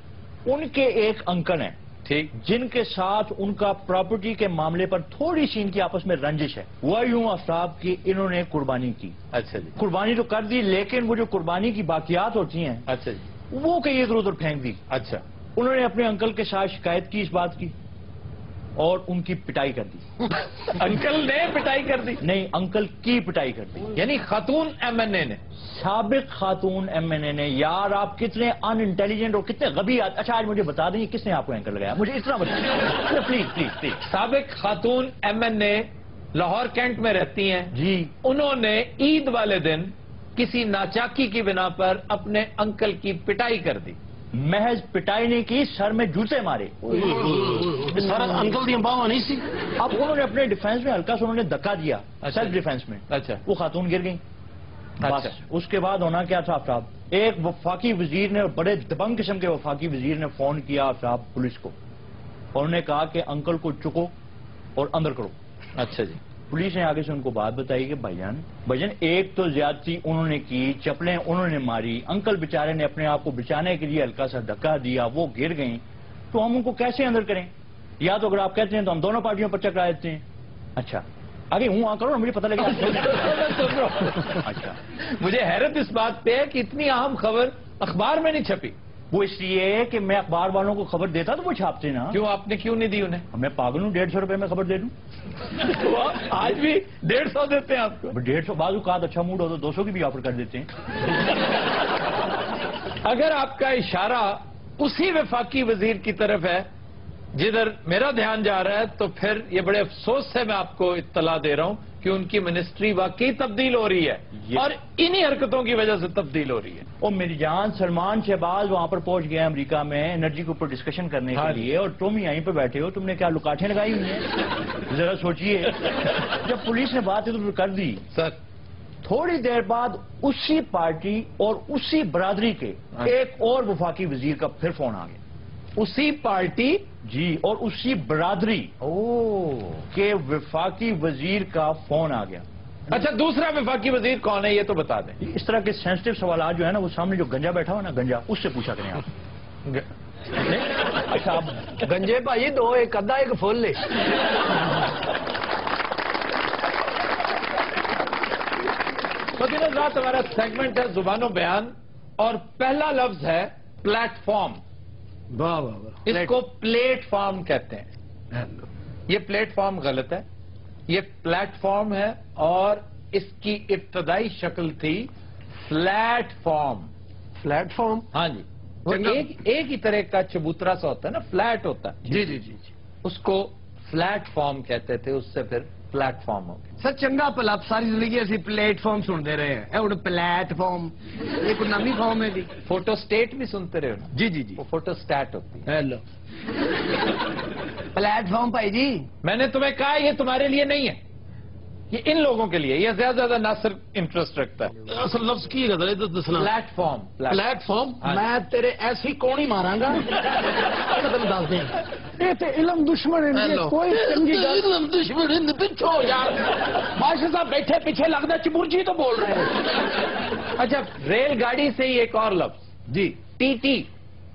उनके एक अंकल हैं, ठीक, जिनके साथ उनका प्रॉपर्टी के मामले पर थोड़ी सी इनकी आपस में रंजिश है। वह यूं आफ्ताब की इन्होंने कुर्बानी की। अच्छा जी। कुर्बानी तो कर दी, लेकिन वो जो कुर्बानी की बाकियात होती हैं, अच्छा जी, वो कहीं इधर उधर फेंक दी। अच्छा। उन्होंने अपने अंकल के साथ शिकायत की इस बात की और उनकी पिटाई कर दी। अंकल ने पिटाई कर दी? नहीं, अंकल की पिटाई कर दी। यानी खातून एमएनए ने? साबिक खातून एमएनए ने। यार आप कितने अनइंटेलिजेंट और कितने गबी। अच्छा आज मुझे बता दें किसने आपको एंकर लगाया, मुझे इतना बताइए प्लीज प्लीज प्लीज। साबिक खातून एमएनए लाहौर कैंट में रहती हैं जी। उन्होंने ईद वाले दिन किसी नाचाकी की बिना पर अपने अंकल की पिटाई कर दी। महज पिटाई नहीं की, सर में जूते मारे। सर अंकल दी बावा नहीं सी। अब उन्होंने अपने डिफेंस में हल्का सा उन्होंने धक्का दिया, सेल्फ डिफेंस में। अच्छा। वो खातून गिर गई। अच्छा। बस उसके बाद होना क्या था आफ्ताब, एक वफाकी वजीर ने, बड़े दबंग किस्म के वफाकी वजीर ने फोन किया आफ्ताब पुलिस को, और उन्होंने कहा कि अंकल को चुको और अंदर करो। अच्छा जी। पुलिस ने आगे से उनको बात बताई कि भाईजान एक तो ज्यादती उन्होंने की, चप्पलें उन्होंने मारी, अंकल बेचारे ने अपने आप को बचाने के लिए हल्का सा धक्का दिया, वो गिर गई, तो हम उनको कैसे अंदर करें? या तो अगर आप कहते हैं तो हम दोनों पार्टियों पर चकरा देते हैं। अच्छा आगे हूं करो ना, मुझे पता लगे। अच्छा, मुझे हैरत इस बात पे है कि इतनी अहम खबर अखबार में नहीं छपी। वो इसलिए कि मैं अखबार वालों को खबर देता तो वो छापते ना। क्यों, आपने क्यों नहीं दी उन्हें? मैं पागल हूँ, 150 रुपए में खबर दे दूं। तो आज भी 150 देते हैं आपको? 150 बाजू का अच्छा मूड हो तो 200 की भी ऑफर कर देते हैं। अगर आपका इशारा उसी वफाकी वजीर की तरफ है जिधर मेरा ध्यान जा रहा है, तो फिर ये बड़े अफसोस से मैं आपको इत्तला दे रहा हूं कि उनकी मिनिस्ट्री वाकई तब्दील हो रही है और इन्हीं हरकतों की वजह से तब्दील हो रही है। और मेरी जान, सलमान शहबाज वहां पर पहुंच गया अमेरिका में एनर्जी के ऊपर डिस्कशन करने के लिए, और तुम यहीं पे बैठे हो, तुमने क्या लुकाठें लगाई हुई हैं? जरा सोचिए, जब पुलिस ने बात इधर कर दी सर, تھوڑی دیر بعد اسی پارٹی اور اسی برادری کے ایک اور وفاقی وزیر کا پھر فون آ گیا. اسی پارٹی جی اور اسی برادری کے وفاقی وزیر کا فون آ گیا. اچھا دوسرا وفاقی وزیر کون ہے یہ تو بتا دیں. اس طرح کے سینسٹیو سوالات جو ہے نا وہ سامنے جو گنجا بیٹھا ہوا نا گنجا اس سے پوچھا کریں آپ. اچھا گنجے بھائی دو ایک ادھا ایک فل لے. رات ہمارا سیگمنٹ ہے زبان و بیان اور پہلا لفظ ہے پلیٹ فارم. واہ واہ واہ. اس کو پلیٹ فارم کہتے ہیں. یہ پلیٹ فارم غلط ہے. یہ پلیٹ فارم ہے اور اس کی ابتدائی شکل تھی فلیٹ فارم. پلیٹ فارم ہاں جی وہ ایک ہی طرح کا چبوترا سا ہوتا ہے نا فلیٹ ہوتا ہے. جی جی جی جی اس کو فلیٹ فارم کہتے تھے. اس سے پھر پلیٹ فارم ہو گیا. سر چنگا پلا ساری زندگی اسی پلیٹ فارم سنتے رہے ہیں. ہوں پلیٹ فارم یہ کوئی نمی فارم ہے. فوٹو اسٹیٹ بھی سنتے رہے ہو نا. جی جی جی وہ فوٹو اسٹیٹ ہوتی ہے. ہیلو پلیٹ فارم بھائی جی میں نے تمہیں کہا یہ تمہارے لیے نہیں ہے. یہ ان لوگوں کے لیے. یہ زیادہ ناصر انٹرسٹ رکھتا ہے. اصل لفظ کی ہے دسنا. Plate form. پلیٹ فارم میں تیرے ایسی کون ہی ماراں گا دس دیں. یہ تو علم دشمن ہے. کوئی چنگی گل علم دشمن پچھو یار بادشاہ صاحب بیٹھے پیچھے لگتا چبرجی تو بول رہے ہیں. اچھا ریل گاڑی سے ہی ایک اور لفظ جی ٹی ٹی.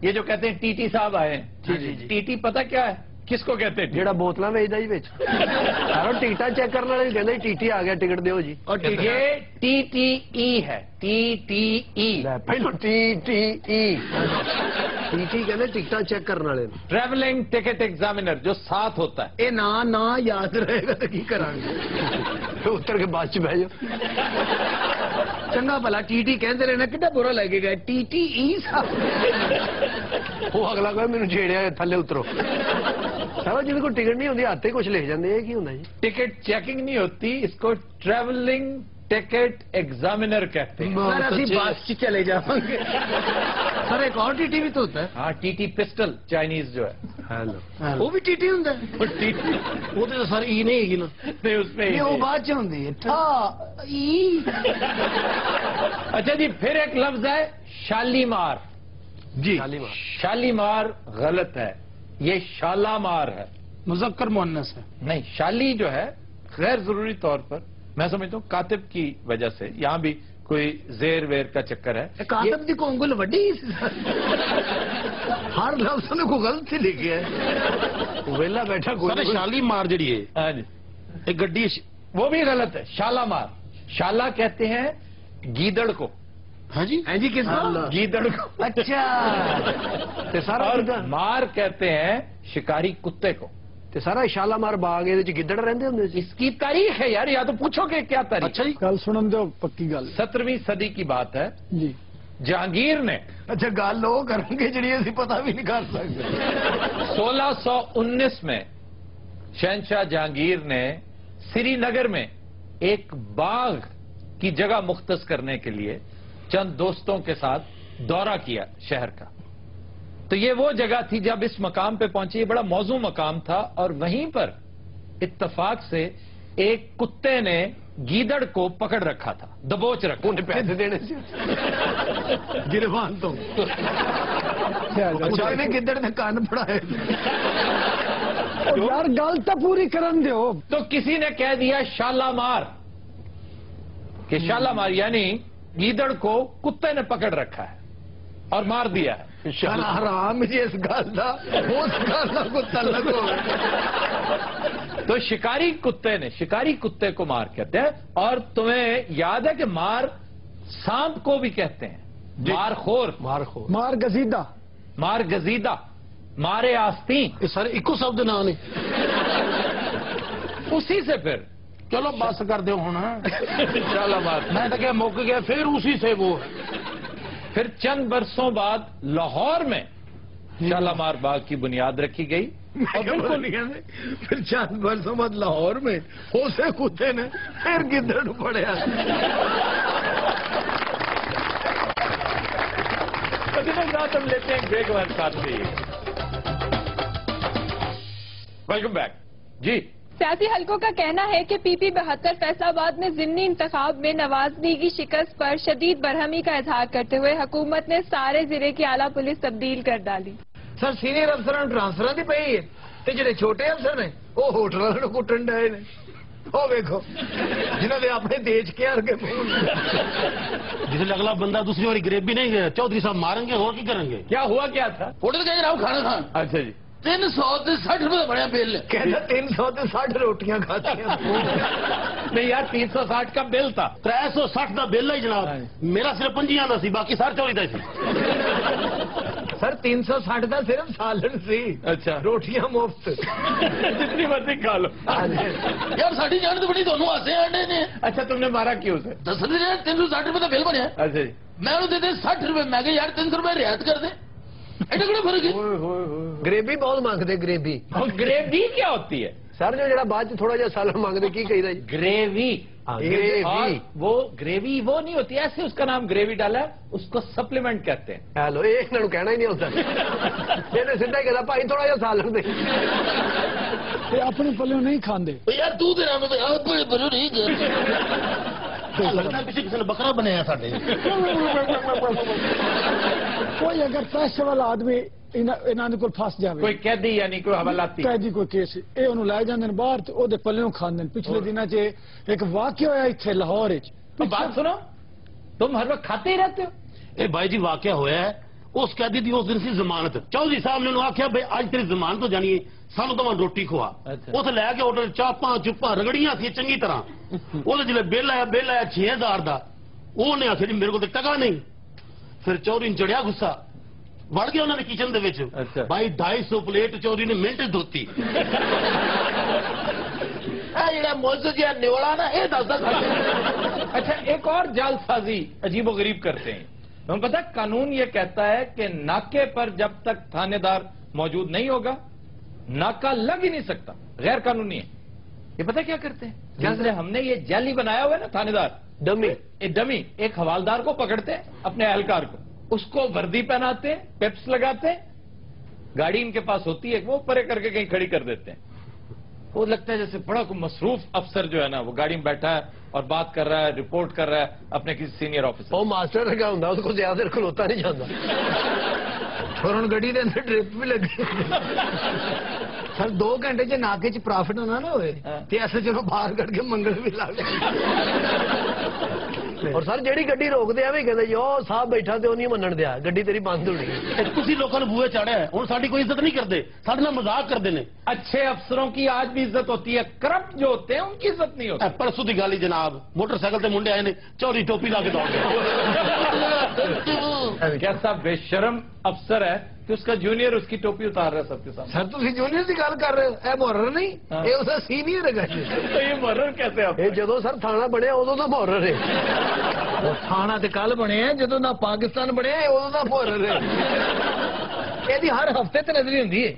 یہ جو کہتے ہیں ٹی ٹی صاحب آئے ہیں. جی جی جی. ٹی ٹی پتہ کیا ہے کس کو کہتے ہیں؟ جہاں بوتل ویچتا جی بچ ٹکٹا چیک کرنے والے کہتے ٹی ٹی آ گیا ٹکٹ دیو جی. اور یہ ٹی ٹی ای ہے. ٹی ٹی ای پہلو T T E T T کہتے ٹکٹا چیک کرنے والے. ٹریولنگ ٹکٹ ایگزامینر جو ساتھ ہوتا ہے. یہ نہ یاد رہے گا تو کی کریں گے اتر کے بعد بہ جاؤ. چنگا بھلا ٹی ٹی کہتے رہنا کتنا برا لگے گا. ٹی ٹی ای وہ اگلا کہ میرے جھیڑیا تھلے اترو. سر جن کو ٹکٹ نہیں ہوتی ہاتھ کچھ لکھ جاتے ہیں. کی ہوتا جی ٹکٹ چیکنگ نہیں ہوتی. اس کو ٹریولنگ ٹکٹ ایگزامینر کہتے ہیں. سر اسی بس سے چلے جاؤں گے. سر ایک اور ٹی ٹی بھی تو ہوتا ہے. ہاں ٹی ٹی پسٹل چائنیز جو ہے. وہ بھی ٹی ٹی ہوتا ہے. وہ تو سر ای نہیں ہے نا. نہیں اس میں وہ بعد چ ہوتی ہے. اچھا جی پھر ایک لفظ ہے شالیمار. جی شالیمار غلط ہے. یہ شالامار ہے. مذکر مؤنث ہے. نہیں شالی جو ہے غیر ضروری طور پر میں سمجھتا ہوں کاتب کی وجہ سے یہاں بھی کوئی زیر ویر کا چکر ہے. کاتب کی کونگل وڈی ہر لفظ نے کوئی غلط ہی لکھا ہے. ویلا بیٹھا کوئی شالی مار جڑی ہے. ہاں جی ایک گڈی وہ بھی غلط ہے. شالامار. شالا کہتے ہیں گیدڑ کو. ہاں جی جی کس کو؟ گیدڑ کو. اچھا سارا اور مار کہتے ہیں شکاری کتے کو. سارا شالامار باغ یہ گدڑ رہتے ہوں. اس کی تاریخ ہے یار. یا تو پوچھو کہ کیا تاریخ. اچھا جی گل سنن دو پکی گل. 17ویں صدی کی بات ہے. جی جہانگیر نے اچھا گل وہ کریں گے جی اسی پتا بھی نہیں کر سکتے. 1619 میں شہنشاہ جہانگیر نے سری نگر میں ایک باغ کی جگہ مختص کرنے کے لیے چند دوستوں کے ساتھ دورہ کیا شہر کا. تو یہ وہ جگہ تھی جب اس مقام پہ پہنچی. یہ بڑا موزوں مقام تھا اور وہیں پر اتفاق سے ایک کتے نے گیدڑ کو پکڑ رکھا تھا. دبوچ رکھا. انہیں پیسے دینے سے گربان تو گدڑ نے کان پڑائے. یار گل تو پوری کرن دیو. تو کسی نے کہہ دیا شالامار کہ شالامار یعنی گیدڑ کو کتے نے پکڑ رکھا ہے اور مار دیا ہے. حرام جی اس گل کا اس گل کو تعلق ہو. تو شکاری کتے نے شکاری کتے کو مار کہتے ہیں. اور تمہیں یاد ہے کہ مار سانپ کو بھی کہتے ہیں. مار خور. مار گزیدہ. مار گزیدہ. مارے آستین. سر ایکو شبد نام نے اسی سے پھر چلو بس کر دو ہوں. شالامار میں تو کہ موقع گیا پھر اسی سے وہ. پھر چند برسوں بعد لاہور میں شالامار باغ کی بنیاد رکھی گئی. اور بالکل پھر چند برسوں بعد لاہور میں اسے کتے نے پھر گدڑ پڑیا. رات ہم لیتے ہیں بریک بعد ساتھ سے. Welcome back. جی सियासी हलकों का कहना है कि PP 72 फैसलाबाद में ज़िमनी इंतखाब में नवाज ली की शिकस्त पर शदीद बरहमी का इजहार करते हुए हुकूमत ने सारे जिले की आला पुलिस तब्दील कर डाली। सर सीनियर अफसर ट्रांसफर की पई है ते जिहड़े छोटे अफसर ने वो होटल वालों कुटन डे ने। ओ देखो जिन्होंने अपने देश के आगे जिसे अगला बंदा दूसरी बारी ग्रेवी नहीं गया चौधरी साहब मारेंगे और की करेंगे। क्या हुआ क्या था? होटल गए जनाब खाना खान। अच्छा जी 360 रुपए बढ़िया बिल। कहता 360 रोटियां खाती नहीं यार 360 का बिल था। 360 का बिल है जनाब। मेरा सिर्फ 50 का सी बाकी सारे 40 का सी। सर 360 का सिर्फ सालन सी। अच्छा रोटियां मुफ्त जितनी मर्जी खा लो। यार साड़ी जान तो बड़ी दोनों आसे आंडे ने। अच्छा तुमने मारा क्यों उसे? 360 रुपए का बिल बनया। अच्छा जी मैं उन्हें देते 60 रुपए। मैं कहा यार 300 रुपए रियायत कर दे। एडा बड़ा फर्क है। ग्रेवी बहुत मांगते ग्रेवी। ग्रेवी क्या होती है सर जो जरा बाद थोड़ा जा सालन मांगते की कही जी ग्रेवी। ग्रेवी वो ग्रेवी वो नहीं होती ऐसे उसका नाम ग्रेवी डाला है उसको सप्लीमेंट कहते हैं। हेलो एक ना कहना ही नहीं होता ये सीधा ही कहता भाई थोड़ा जा सालन दे अपने पल्ले नहीं खाते यार तू तेरा बड़े बड़े नहीं लगता है किसी ने बकरा बनाया साडे। कोई अगर पैसे वाला आदमी इन्होंने को फस जाए कोई कैदी यानी कोई हवालाती कैदी कोई केस ये उन्होंने लै जाते हैं बाहर तो ओदे पल्ले खाते पिछले दिनों च एक वाक्य होया इत्थे लाहौर तो बात सुनो तुम हर वक्त खाते ही रहते हो। ए भाई जी वाक्य होया है उस कैदी की उस दिन सी जमानत चौधरी साहब ने आख्या भाई आज तेरी जमानत हो जानी है सानू तो रोटी खुआ उस लैके होटल चापा चुप्पा रगड़ियां थी चंगी तरह वो जिले बिल आया 6000 का उन्हें आखिया जी मेरे को टका नहीं। फिर चौधरी ने चढ़िया गुस्सा वड़ गया उन्होंने किचन दे भाई 250 प्लेट चौधरी ने मिनट धोती। निवड़ा ना ये अच्छा एक और जालसाजी अजीबो गरीब करते हैं। तुम्हें पता कानून ये कहता है कि नाके पर जब तक थानेदार मौजूद नहीं होगा नाका लग ही नहीं सकता। गैर कानूनी है। ये पता क्या करते हैं जैसे हमने ये जाली बनाया हुआ है ना थानेदार डमी एक हवालदार को पकड़ते हैं अपने एहलकार को उसको वर्दी पहनाते हैं पेप्स लगाते हैं गाड़ी इनके पास होती है वो परे करके कहीं खड़ी कर देते हैं। वो लगता है जैसे बड़ा कोई मसरूफ अफसर जो है ना वो गाड़ी में बैठा है और बात कर रहा है रिपोर्ट कर रहा है अपने किसी सीनियर ऑफिसर। वो मास्टर लगा होंगे उसको ज्यादा खलोता नहीं जाता और गड्डी के अंदर ड्रिप भी लगी सर 2 घंटे च नाके च प्रॉफिट होना ना होए ते ऐसे चलो बाहर कट के मंगल भी ला और सर जेड़ी गड्डी रोक दिया भी कहते जो साहब बैठा ते नहीं मनन दिया गड्डी तेरी बंद होनी। तुसी लोगों ने बूहे चाड़िया है हुण साडी कोई इज्जत नहीं करते साडे नाल मजाक करते ने। अच्छे अफसरों की आज भी इज्जत होती है करप्ट जो होते हैं उनकी इज्जत नहीं होती। परसों की गल जनाब मोटरसाइकिल से मुंडे आए ने चौधरी टोपी ला के दौड़ गए। कैसा बेशरम अफसर है कि उसका जूनियर उसकी टोपी उतार रहा है सबके सामने। सर तुम जूनियर की गल कर रहे हो ए मुहर्रर नहीं ये उसका सीनियर है। तो ये मुहर्रर कैसे आप जो सर थाना बनया उदों का मुहर्रर है। थाना तो कल बने जो ना पाकिस्तान बनया उदों का मुहर्रर है। ये हर हफ्ते तो नजरी होंगी है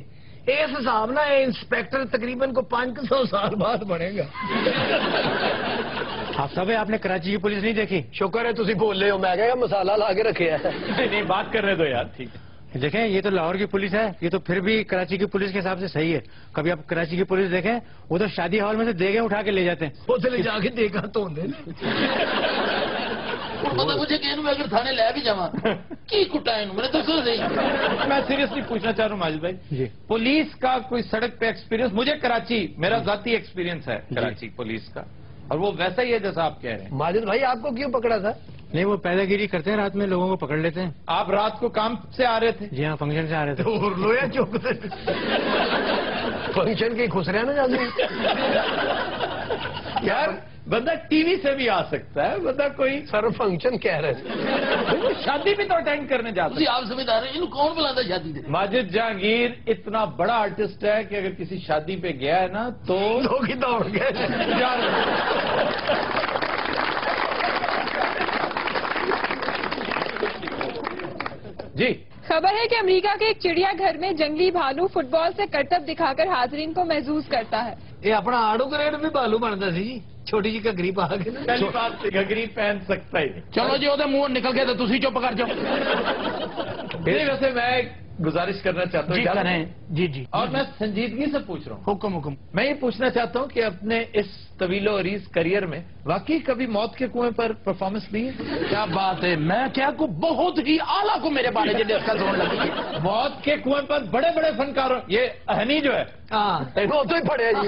इस हिसाब ना इंस्पेक्टर तकरीबन को 500 साल बाद बनेगा। आप सब आपने कराची की पुलिस नहीं देखी? शुक्र है तुम बोल रहे हो मैं क्या मसाला ला के रखे है। नहीं बात कर रहे तो यार ठीक है। देखें ये तो लाहौर की पुलिस है ये तो फिर भी कराची की पुलिस के हिसाब से सही है। कभी आप कराची की पुलिस देखें वो तो शादी हॉल में से देगे उठा के ले जाते हैं उसे ले जाके देखा तो पता मुझे कि अगर थाने ले भी जावा की कुटा मैंने तो मैं सीरियसली पूछना चाह रहा हूँ माजिद भाई जी पुलिस का कोई सड़क पे एक्सपीरियंस मुझे कराची मेरा जाती एक्सपीरियंस है कराची पुलिस का और वो वैसा ही है जैसा आप कह रहे हैं। माजिद भाई आपको क्यों पकड़ा था? नहीं वो पैदागिरी करते हैं रात में लोगों को पकड़ लेते हैं। आप रात को काम से आ रहे थे? जी हाँ फंक्शन से आ रहे थे। और लोया चौक से फंक्शन की खुश रहना चाहते यार बंदा टीवी से भी आ सकता है बंदा कोई सर फंक्शन कह रहे थे शादी भी तो अटेंड करने जाते हैं। आप समझदार हैं कौन बुलाता शादी से? माजिद जहांगीर इतना बड़ा आर्टिस्ट है कि अगर किसी शादी पे गया है ना तो लोग ही दौड़ गए। जी खबर है कि अमेरिका के एक चिड़ियाघर में जंगली भालू फुटबॉल से करतब दिखाकर हाजरीन को महसूस करता है। ये अपना आड़ू ग्रेड भी भालू बनता सी छोटी जी घगरी पा के पहली बात घगरी पहन सकता ही नहीं। चलो जी वो मुंह निकल गया तो तुसी चुप कर जाओ। वैसे मैं गुजारिश करना चाहता हूँ। जी करें। जी जी। और मैं संजीदगी से पूछ रहा हूँ। हुक्म हुक्म। मैं ये पूछना चाहता हूँ कि अपने इस तवीलो अरीज करियर में वाकई कभी मौत के कुएं पर परफॉर्मेंस दी है? क्या बात है, मैं क्या को बहुत ही आला को मेरे बारे में डिस्कस होने लगी। मौत के कुएं पर बड़े बड़े फनकारों, ये अहनी जो है हाँ वो तो ही पड़े जी।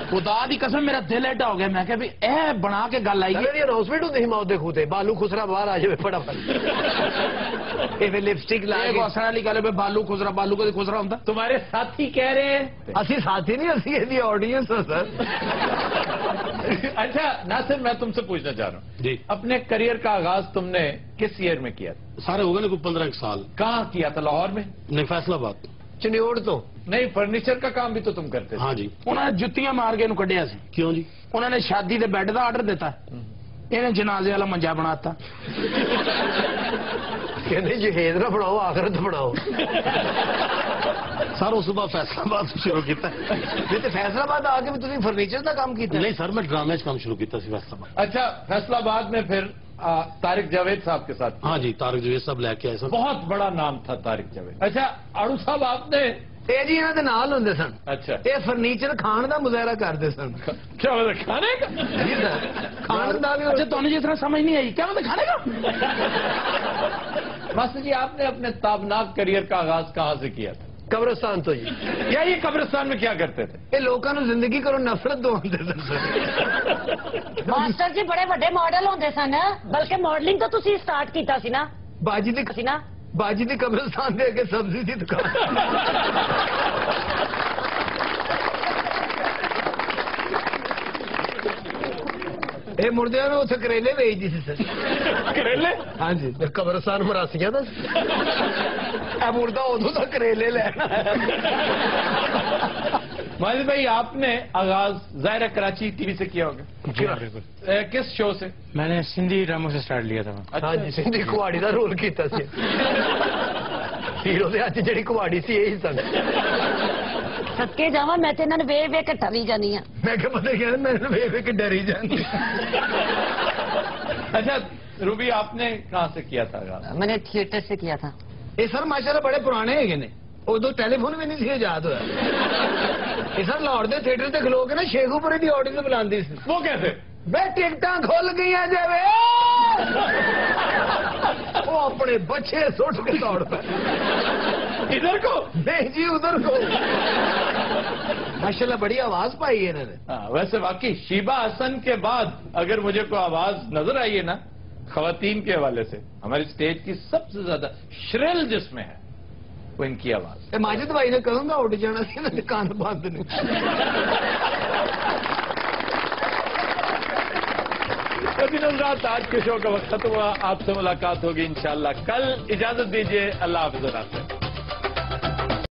खुदा दी कसम मेरा दिल एडा हो गया, मैं क्या भी ए बना के गल आई अनाउंसमेंट होती थी मौत दे खूते बालू खुसरा बाहर आ जाए फटाफट लिपस्टिक लाए वाली गल बालू खुसरा कभी खुसरा होता। तुम्हारे साथी कह रहे हैं, असि साथी नहीं असि इसकी ऑडियंस है सर। अच्छा नासिर, मैं तुमसे पूछना चाह रहा हूँ जी, अपने करियर का आगाज तुमने किस ईयर में किया था? सारे हो गए ना कोई 15 साल। कहाँ किया था? लाहौर में? नहीं, फैसलाबाद। चनियोड़ तो नहीं, फर्नीचर का काम भी तो तुम करते थे। हाँ जी। उन्होंने जुत्तियां मार के इन्हू कढ़िया सी। क्यों जी? उन्होंने शादी के बेड का आर्डर देता, इन्हें जनाजे वाला मंजा बनाता। कहते जहेज ना बनाओ आखिरत बनाओ। सर उस सुबह फैसलाबाद शुरू किया। नहीं तो फैसलाबाद आके भी तुम फर्नीचर का काम किया? नहीं सर, मैं ड्रामे काम शुरू किया फैसलाबाद। अच्छा, फैसलाबाद में फिर तारिक जावेद साहब के साथ? हाँ जी, तारिक जावेद साहब लेके आए सर। बहुत बड़ा नाम था तारिक जावेद। अच्छा, आड़ू साहब आपने? जी इन्हों के नाल होंगे सन। अच्छा, ये फर्नीचर खान का मुजाहरा करते सन। क्या मतलब खाने का? खान का भी। अच्छा तुम्हें जिस तरह समझ नहीं आई, क्या मतलब खाने का? मास्टर जी, आपने अपने ताबनाक करियर का आगाज कहाँ से किया था? कब्रिस्तान तो जी। या ये कब्रिस्तान में क्या करते थे? ये लोगों को जिंदगी करो नफरत दो मास्टर जी बड़े बड़े मॉडल होंगे सन, बल्कि मॉडलिंग तो तुसी स्टार्ट कीता सी ना? बाजी दी कब्रिस्तान दे के सब्जी की दुकान। ये मुर्दे ने उसे करेले बेचती सी सर। करेले? हाँ जी, कब्रिस्तान मरासिया था। मुर्दा उदो तो करेले लेना। माजिद भाई, आपने आगाज जाहिर है कराची टीवी से किया होगा? जी बिल्कुल। किस शो से? मैंने सिंधी ड्रामों से स्टार्ट लिया था। हाँ जी, सिंधी कुआड़ी का रोल किया सी। हीरो दे हाथ जेड़ी कुआड़ी सी यही सन। सदके जावा, मैं तो इन्होंने वे वे के ठरी जानी है। मैं क्या पता क्या मैंने वे वे के डरी जानी। अच्छा रूबी, आपने कहाँ से किया था आगाज? मैंने थिएटर से किया था। ये सर माशाल्लाह बड़े पुराने है ने, उदो टेलीफोन भी नहीं सी याद होया। ये सर लाहौर के थिएटर से खलो के ना शेखुपुरे की ऑडियंस बुलाती सी। वो कैसे? वे टिकटा खुल गई जावे, वो अपने बच्चे सुट के दौड़ पे। इधर को? नहीं जी उधर को। माशाल्लाह बड़ी आवाज पाई है इन्होंने। वैसे वाकई शीबा हसन के बाद अगर मुझे कोई आवाज नजर आई है ना खवातीन के हवाले से, हमारी स्टेज की सबसे ज्यादा श्रिल जिसमें है वो इनकी आवाज। माजिद भाई ने कहूंगा उठ जाना सी ना, दुकान बंद नहीं। रात आज के शो का वक्त खत्म हुआ। आपसे मुलाकात होगी इंशाल्लाह कल। इजाजत दीजिए, अल्लाह हाफ़िज़।